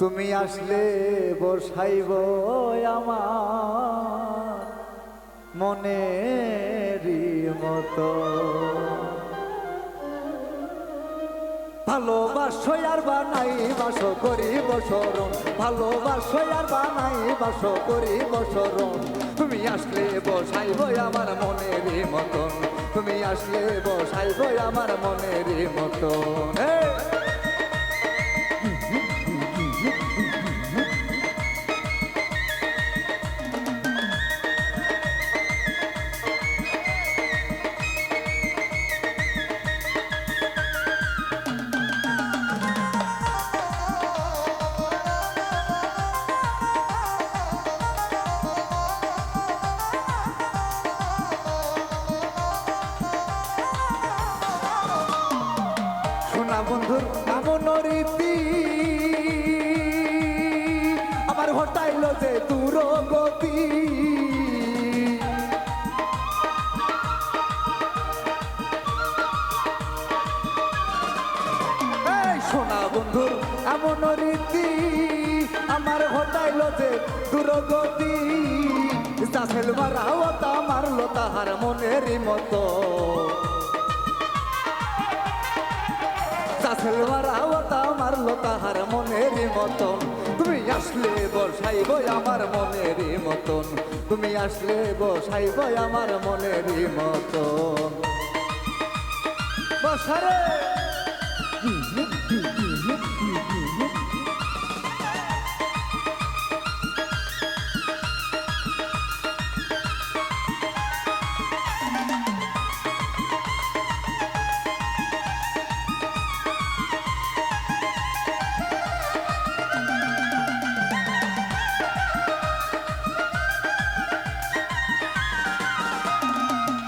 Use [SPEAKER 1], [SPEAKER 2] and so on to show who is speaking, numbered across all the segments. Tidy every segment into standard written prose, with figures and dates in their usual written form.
[SPEAKER 1] তুমি আসলে বসাইব আমার মনেরই মতো। ভালোবাসো আর বানাই বাসো করিব শরণ, ভালোবাসো আর বানাই বাসো করিব শরণ। তুমি আসলে বসাইব আমার মনেরই মতন, তুমি আসলে বসাইব আমার মনেরই মতন। সোনা বন্ধুর এমন রীতি আমার ঘটাইল যে দুরগতি। সোনা বন্ধুর এমন রীতি আমার ঘটাইল যে দুরগতি। চাষেল মারাও তা মারলো তাহার মনেরই মতো, চাষেল মারাও তা মারলো তাহার মনেরই মতন। তুমি আসলে বসাইব আমার মনেরই মতন, তুমি আসলে বসাইব আমার মনেরই মতন। বসারে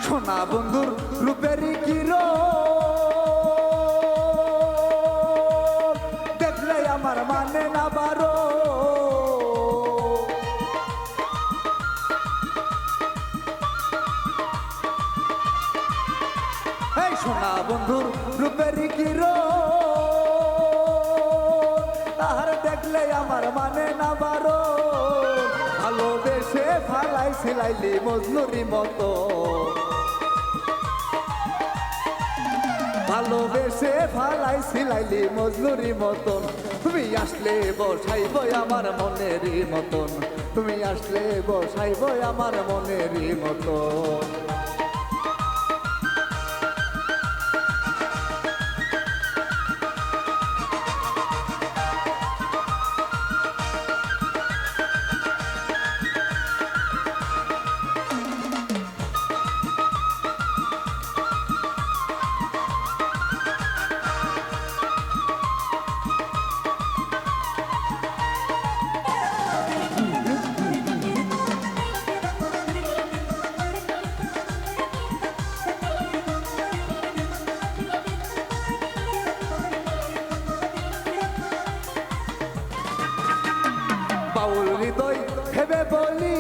[SPEAKER 1] সোনা বন্ধুর রূপেরই কিরণ দেখলে আমার মানে না বারো। এই সোনা বন্ধুর রূপেরই কিরণ তাহার দেখলে আমার মানে না বারো। ভালোবেসে ফালাই সিলাইলি মজনুরি মতো, ভালোবেসে ফালাই সিলাইলি মজনুরি মতন। তুমি আসলে বসাইব আমার মনেরই মতন, তুমি আসলে বসাইব আমার মনেরই মতন। বাউল হৃদয় ভেবে বলি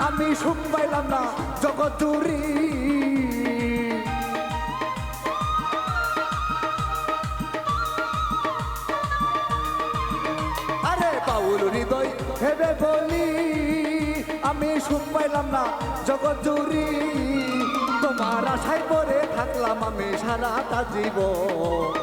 [SPEAKER 1] আমি সুখ পাইলাম না জগৎ জুড়ি। আরে বাউল হৃদয় ভেবে বলি আমি সুখ পাইলাম না জগৎ জুড়ি। তোমার আশায় পরে থাকলাম আমি সারাটা জীবন,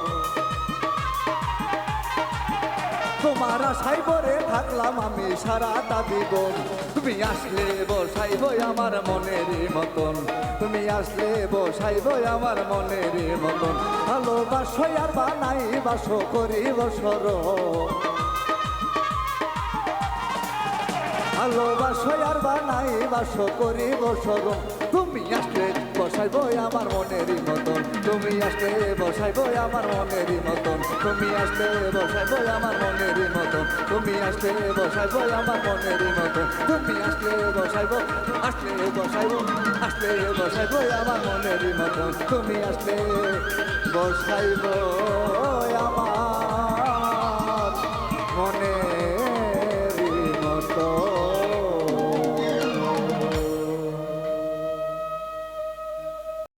[SPEAKER 1] তোমার আশায় পরে থাকলাম আমি সারাটা জীবন। তুমি আসলে বসাইব আমার মনেরই মতন, তুমি আসলে বসাইব আমার মনেরই মতন। ভালোবাসো আর বানাই বাসো করিব শরণ, ভালোবাসো আর বানাই বাসো করিব শরণ। তুমি আসলে বসাইব আমার মনেরই মতন, তুমি আসলে বসাইব আমার মনেরই মতন, তুমি আসলে বসাইব আমার মনেরই মতন, তুমি আসলে বসাইব আমার মনেরই মতন, তুমি আসলে বসাইব, আসলে বসাইব, আসলে বসাইব আমার মনেরই মতন, তুমি আসলে বসাইব আমার